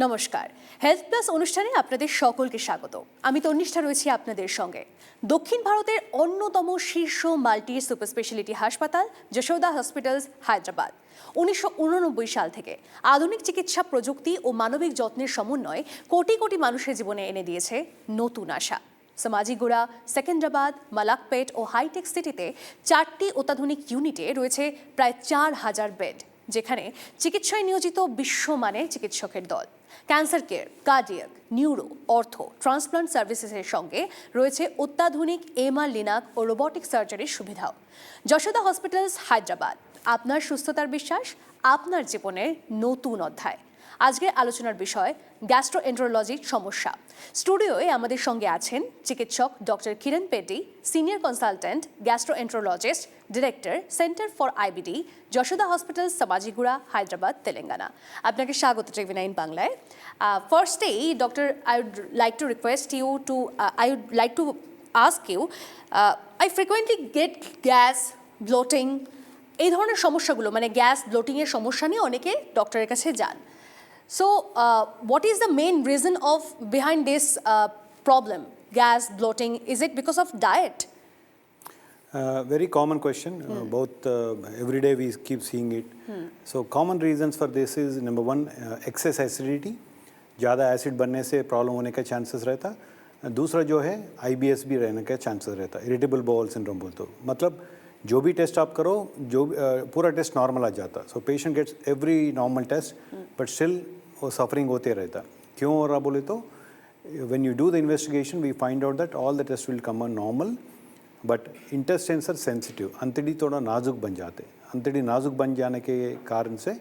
নমস্কার, health plus অনুষ্ঠানে আপনাদের সকলকে স্বাগত। আমি তন্নিষ্ঠা রয়েছি আপনাদের সঙ্গে। দক্ষিণ ভারতের অন্যতম শীর্ষ মাল্টি সুপার স্পেশালিটি হাসপাতাল যশোদা হসপিটালস হায়দ্রাবাদ 1989 সাল থেকে আধুনিক চিকিৎসা প্রযুক্তি ও মানবিক যত্নের সমন্বয়ে কোটি কোটি মানুষের জীবনে এনে দিয়েছে নতুন আশা। সমাজিগুড়া, সেকেন্দ্রাবাদ, মালাকপেট ও হাইটেক সিটিতে 4টি অত্যাধুনিক ইউনিটে রয়েছে প্রায় 4000 বেড, যেখানে চিকিৎসায় নিয়োজিত বিশ্বমানের চিকিৎসকের দল। Cancer care, cardiac, neuro, ortho, transplant সার্ভিসেসের সঙ্গে রয়েছে অত্যাধুনিক এমআর, লিনাক ও রোবটিক সার্জারির সুবিধাও। যশোদা হসপিটালস হায়দ্রাবাদ, আপনার সুস্থতার বিশ্বাস, আপনার জীবনের নতুন অধ্যায়। আজকের আলোচনার বিষয় গ্যাস্ট্রোএন্টারোলজির সমস্যা। স্টুডিওয়ে আমাদের সঙ্গে আছেন চিকিৎসক doctor Kiran Peddi, senior consultant gastroenterologist, director centre for IBD, Yashoda hospital, Somajiguda, Hyderabad, Telangana. আপনাকে স্বাগত টিভি 9 বাংলায়। ফার্স্টেই doctor, I would like to ask you, I frequently get gas, bloating, এই ধরনের সমস্যাগুলো মানে গ্যাস ব্লোটিংয়ের সমস্যা নিয়ে অনেকে ডক্টরের কাছে যান। So, what is the main reason behind this problem, gas bloating? Is it because of diet? Very common question. Both every day we keep seeing it. So, common reasons for this is number one, excess acidity. ज़्यादा acid बनने से problem होने का chances रहता। दूसरा जो है IBS भी रहने का चांसेस रहता। इरिटेबल बाउल सिंड्रोम बोलते हो, मतलब जो भी टेस्ट आप करो, जो पूरा टेस्ट नॉर्मल आ जाता। So patient gets every normal test, but still वो सफरिंग होते रहता। क्यों हो रहा बोले तो when you do the investigation we find out that all the test will come on normal, but intestines are sensitive. अंतड़ी थोड़ा नाजुक बन जाते। अंतड़ी नाजुक बन जाने के कारण से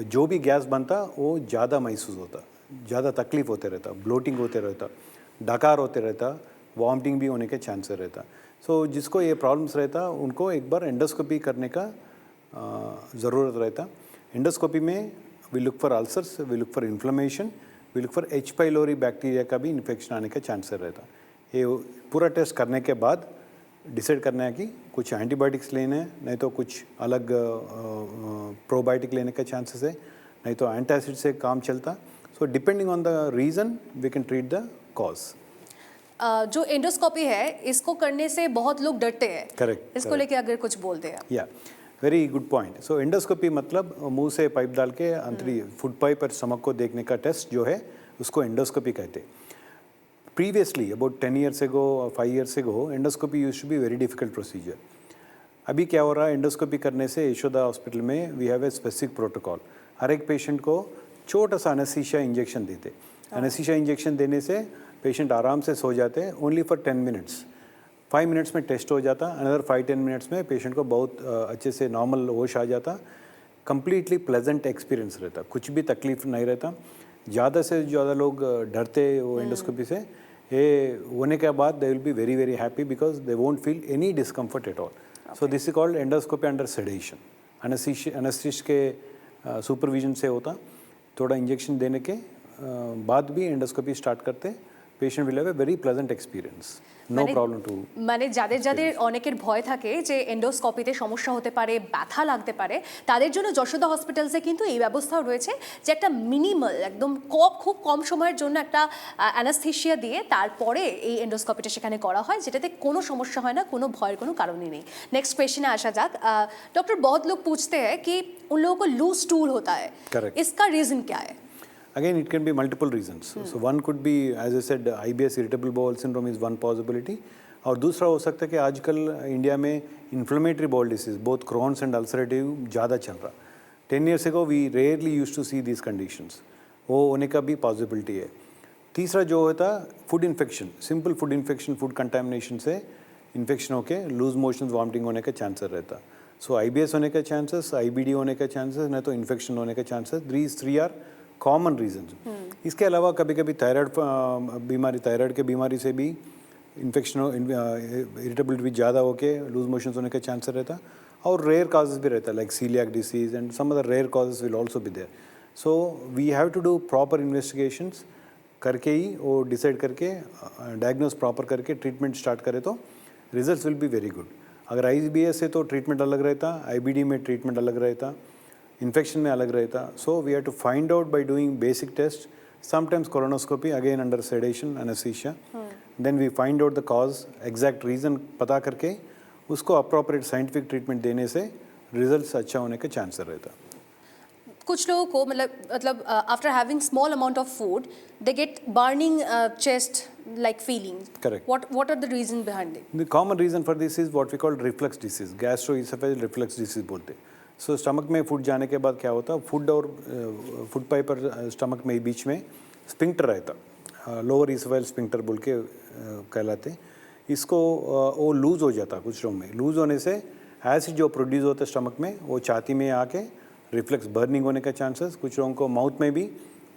जो भी गैस बनता वो ज़्यादा महसूस होता, ज़्यादा तकलीफ होते रहता, ब्लोटिंग होते रहता, डकार होते रहता, वॉमिटिंग भी होने के चांसेस रहता। सो जिसको ये प्रॉब्लम्स रहता उनको एक बार एंडोस्कोपी करने का ज़रूरत रहता। एंडोस्कोपी में we look for ulcers, we look for inflammation, we look for H. pylori bacteria का भी इन्फेक्शन आने का चांसेस रहता। ये पूरा टेस्ट करने के बाद डिसाइड करना है कि कुछ एंटीबायोटिक्स लेने हैं, नहीं तो कुछ अलग प्रोबायोटिक लेने का चांसेस है, नहीं तो एंटासिड से काम चलता। So depending on the reason we can treat the cause. जो एंडोस्कोपी है इसको करने से बहुत लोग डरते हैं। करेक्ट, इसको लेके अगर कुछ बोलते हैं। या वेरी गुड पॉइंट। सो एंडोस्कोपी मतलब मुंह से पाइप डाल के अंतरी फूड पाइप और स्टमक को देखने का टेस्ट जो है उसको एंडोस्कोपी कहते हैं। Previously about 10 years ago or 5 years ago endoscopy used to be very difficult procedure. अभी क्या हो रहा है, एंडोस्कोपी करने से यशोदा हॉस्पिटल में we have a specific protocol. हर एक पेशेंट को छोटा सा एनेस्थीसिया इंजेक्शन देते। एनेस्थीसिया इंजेक्शन देने से पेशेंट आराम से सो जाते हैं, ओनली फॉर 10 minutes। 5 minutes में टेस्ट हो जाता, अनदर 5-10 minutes में पेशेंट को बहुत अच्छे से नॉर्मल होश आ जाता। कम्प्लीटली प्लेजेंट एक्सपीरियंस रहता, कुछ भी तकलीफ नहीं रहता। ज़्यादा से ज़्यादा लोग डरते वो एंडोस्कोपी से, ये होने के बाद they will be very very happy because they won't feel any discomfort at all. So this is called endoscopy under sedation. Anaesthetist के सुपरविजन से होता। थोड़ा इंजेक्शन देने के बाद भी एंडोस्कोपी स्टार्ट करते, patient will have a very pleasant experience, no problem too. মানে যাদের অনেকের ভয় থাকে যে এন্ডোস্কোপিতে সমস্যা হতে পারে, ব্যথা লাগতে পারে, তাদের জন্য যশোদা হসপিটালসে কিন্তু এই ব্যবস্থাও রয়েছে যে একটা মিনিমাল একদম খুব কম সময়ের জন্য একটা অ্যানাস্থেশিয়া দিয়ে তারপরে এই এন্ডোস্কোপিটা সেখানে করা হয়, যেটাতে কোনো সমস্যা হয় না, কোনো ভয়ের কোনো কারণই নেই। নেক্সট क्वेश्चन আসা যাক। डॉक्टर, बहुत लोग पूछते हैं कि उन लोगों को लूज स्टूल होता है, इसका रीज़न क्या है? Again, it can be multiple reasons. So one could be, as I said, IBS, irritable bowel syndrome is one possibility. और दूसरा हो सकता है कि आजकल इंडिया में inflammatory bowel disease, both Crohn's and ulcerative ज़्यादा चल रहा। 10 years ago we rarely used to see these conditions. वो होने का भी पॉसिबिलिटी है। तीसरा जो होता food infection, simple food infection, food contamination से इन्फेक्शन होके लूज मोशंस, वॉमिटिंग होने का चांसेस रहता। सो IBS होने का चांसेस, IBD होने का चांसेस, नहीं तो इन्फेक्शन होने का chances. these three are common reason. इसके अलावा कभी कभी थायराइड बीमारी, थायराइड के बीमारी से भी इन्फेक्शन, इरिटेबिलिटी भी ज़्यादा होके लूज मोशंस होने का चांसेस रहता। और रेयर काजेस भी रहता, like celiac disease and some other rare cases will also be there. So we have to do proper investigations करके ही वो डिसाइड करके डायग्नोज प्रॉपर करके ट्रीटमेंट स्टार्ट करें तो results will be very good. अगर IBS है तो ट्रीटमेंट अलग रहता, IBD में ट्रीटमेंट अलग रहता, इन्फेक्शन में अलग रहता. So we have to find out by doing basic tests, sometimes colonoscopy again under sedation anesthesia. Then we find out the cause, exact reason पता करके उसको appropriate scientific treatment देने से results अच्छा होने के chances रहता. कुछ लोगों को मतलब after having small amount of food they get burning chest like feelings. Correct. What are the reason behind it? The common reason for this is what we call reflux disease, gastroesophageal reflux disease बोलते. So stomach में food जाने के बाद क्या होता, food और food pipe और stomach में बीच में स्पिंक्टर रहता, लोअर इसोफेजियल स्पिंक्टर बोल के कहलाते. इसको वो लूज हो जाता कुछ लोगों में. लूज होने से एसिड जो प्रोड्यूस होता है स्टमक में वो छाती में आके रिफ्लेक्स बर्निंग होने का चांसेस, कुछ लोगों को माउथ में भी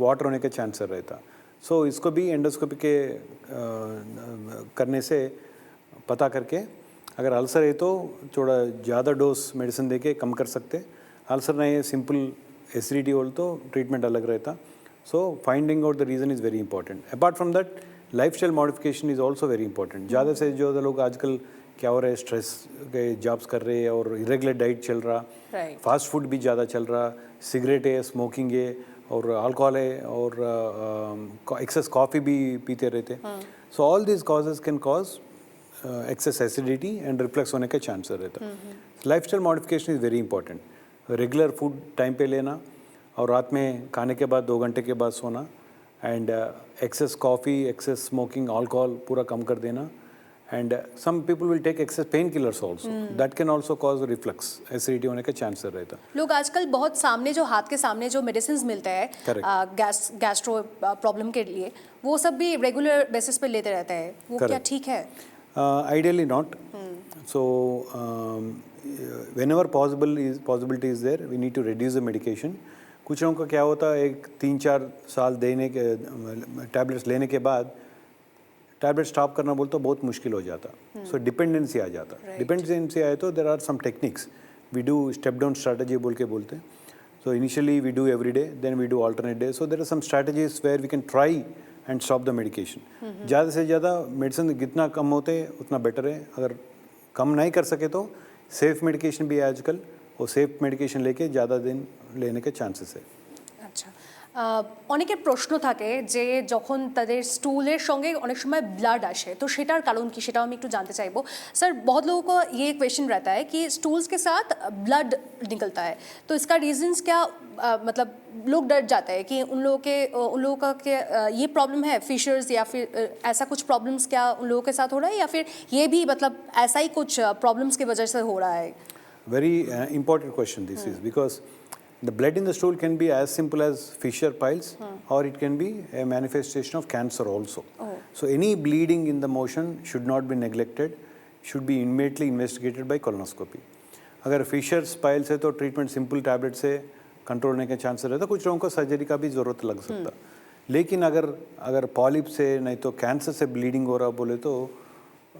वाटर होने का चांसेस रहता. सो इसको भी एंडोस्कोपी के करने से पता करके अगर अल्सर है तो थोड़ा ज़्यादा डोज मेडिसिन देके कम कर सकते. अल्सर नहीं है, सिंपल एसिडिटी हो तो ट्रीटमेंट अलग रहता. So finding out the reason is very important. Apart from that lifestyle modification is also very important. ज़्यादा से ज़्यादा लोग आजकल क्या हो रहा है, स्ट्रेस के जॉब्स कर रहे हैं और इरेगुलर डाइट चल रहा, फास्ट फूड भी ज़्यादा चल रहा, सिगरेट है, स्मोकिंग है और अल्कोहल है और एक्सेस कॉफ़ी भी पीते रहते. So all these causes can cause excess acidity and reflux होने के चांसेस रहता. Lifestyle modification is very important. Regular food time पे लेना और रात में खाने के बाद 2 घंटे के बाद सोना and excess coffee, excess smoking, alcohol पूरा कम कर देना. And some people will take excess painkillers also. That can also cause reflux, acidity होने के chances रहता. लोग आजकल बहुत सामने जो हाथ के सामने जो मेडिसिन मिलते हैं गैस्ट्रो प्रॉब्लम के लिए, वो सब भी रेगुलर बेसिस पे लेते रहते हैं. वो क्या ठीक है? Ideally not. So whenever possibility is there, we need to reduce the medication. कुछ लोगों का क्या होता है, 3-4 साल देने के टैबलेट्स लेने के बाद टैबलेट स्टॉप करना बोल तो बहुत मुश्किल हो जाता. सो डिपेंडेंसी आ जाता. डिपेंडेंसी आए तो there are some techniques. We do step down strategy बोल के बोलते हैं. So initially we do every day, then we do alternate day. So there are some strategies where we can try and stop the medication. ज़्यादा से ज़्यादा medicine जितना कम होते उतना बेटर है. अगर कम नहीं कर सके तो सेफ मेडिकेशन भी है आजकल, वो सेफ मेडिकेशन लेके ज़्यादा दिन लेने के चांसेस है. আচ্ছা, অনেকের প্রশ্ন থাকে যে যখন তাদের স্টুলের সঙ্গে অনেক সময় ব্লাড আসে তো সেটার কারণ কি, সেটাও আমি একটু জানতে চাইবো স্যার. बहुत लोगों को ये क्वेश्चन रहता है कि स्टूल्स के साथ ब्लड निकलता है तो इसका रीजंस क्या, मतलब लोग डर जाते हैं कि उन लोगों का ये प्रॉब्लम है फिशर्स या फिर ऐसा कुछ प्रॉब्लम्स क्या उन लोगों के साथ हो रहा है या फिर ये भी मतलब ऐसा ही कुछ प्रॉब्लम्स की वजह से हो रहा है? Very important question this is, because the blood in the stool can be as simple as fissure piles or it can be a manifestation of cancer also. So any bleeding in the motion should not be neglected, should be immediately investigated by colonoscopy. अगर fissures piles है तो treatment simple tablet से control होने के chances रहता. कुछ लोगों को सर्जरी का भी ज़रूरत लग सकता. लेकिन अगर पॉलिप से नहीं तो कैंसर से ब्लीडिंग हो रहा बोले तो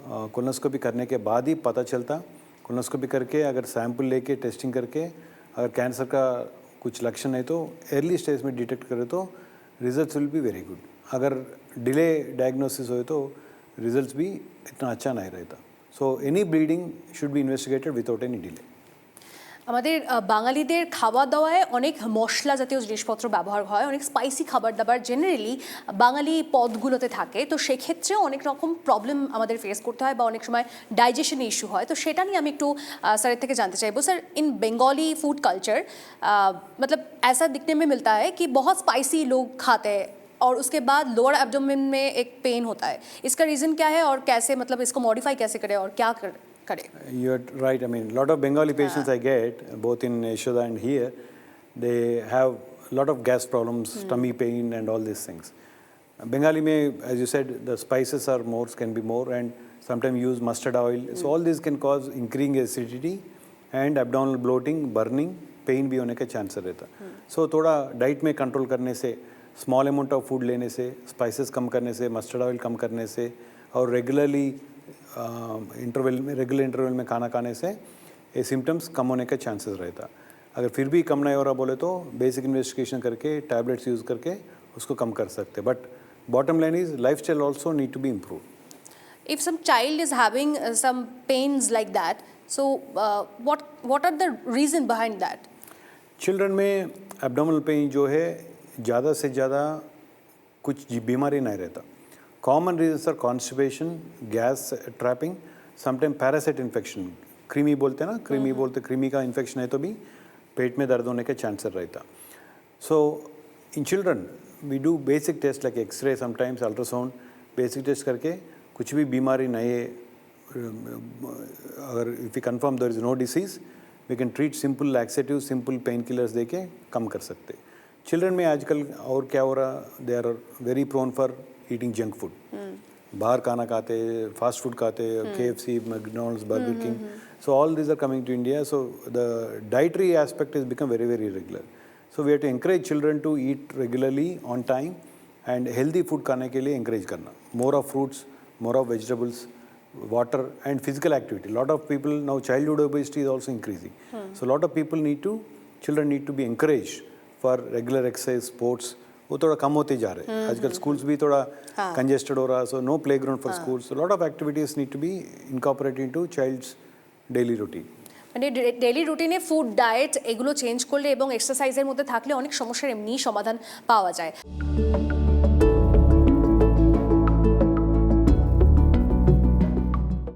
कोलोनोस्कोपी करने के बाद ही पता चलता. कोलोनोस्कोपी करके अगर सैंपल लेके टेस्टिंग करके अगर कैंसर का कुछ लक्षण है तो अर्ली स्टेज में डिटेक्ट करें तो results will be very good. अगर डिले डायग्नोसिस हो तो रिजल्ट्स भी इतना अच्छा नहीं रहता. So any bleeding should be investigated without any delay. আমাদের বাঙালিদের খাওয়া দাওয়ায় অনেক মশলা জাতীয় জিনিসপত্র ব্যবহার হয়, অনেক স্পাইসি খাবার দাবার জেনারেলি বাঙালি পদগুলোতে থাকে. তো সেক্ষেত্রে অনেক রকম প্রবলেম আমাদের ফেস করতে হয় বা অনেক সময় ডাইজেশন ইস্যু হয়. তো সেটা নিয়ে আমি একটু স্যারের থেকে জানতে চাইবো. স্যার, इन बंगाली फूड कल्चर मतलब ऐसा दिखने में मिलता है कि बहुत स्पाइसी लोग खाते हैं और उसके बाद लोअर एब्डोमेन में एक पेन होता है. इसका रीज़न क्या है और कैसे मतलब इसको मॉडिफाई कैसे करें और क्या करें? You're right. I mean, a lot of Bengali patients I get, both in Yashoda and here, they have a lot of gas problems, tummy pain and all these things. Bengali mein, as you said, the spices are more, can be more, and sometimes use mustard oil. So all these can cause increasing acidity and abdominal bloating, burning, pain भी होने के chances रहता. So थोड़ा diet में control करने से, small amount of food लेने से, स्पाइसेस कम करने से, मस्टर्ड ऑयल कम करने से और रेगुलर इंटरवल में खाना खाने से ये सिम्टम्स कम होने के चांसेस रहता. अगर फिर भी कम नहीं हो रहा बोले तो बेसिक इन्वेस्टिगेशन करके टैबलेट्स यूज़ करके उसको कम कर सकते. But bottom line is lifestyle also need to be improve. If some child is having some pains like that, So what are the reason behind that? Children में abdominal pain जो है ज़्यादा से ज़्यादा कुछ बीमारी नहीं रहता. Common reasons are constipation, gas trapping, sometime parasite infection. क्रीमी बोलते हैं ना, क्रीमी का इन्फेक्शन है तो भी पेट में दर्द होने का चांसर रहता. So in children we do basic test like X-ray, sometimes ultrasound. Basic test करके कुछ भी बीमारी नहीं है, अगर if you confirm there is no disease, we can treat simple laxative, simple pain killers दे के कम कर सकते. चिल्ड्रन में आजकल और क्या हो रहा, they are very prone for eating junk food. बाहर खाना खाते, फास्ट फूड खाते, KFC, McDonald's, Burger King. So all these are coming to India. So the dietary aspect is become very very regular. So we have to encourage children to eat regularly on time and healthy food खाने के लिए encourage करना. More of fruits, more of vegetables, water and physical activity. Lot of people now, childhood obesity is also increasing. So lot of children need to be encouraged for regular exercise, sports. वो थोड़ा कम होते जा रहे हैं. आजकल schools भी थोड़ा congested हो रहा, so no playground for schools. So lot of activities need to be incorporated into child's daily routine. মানে ডেইলি রুটিনে ফুড ডায়েট এগুলো চেঞ্জ করলে এবং এক্সারসাইজের মধ্যে থাকলে অনেক সমস্যার এমনিই সমাধান পাওয়া যায়.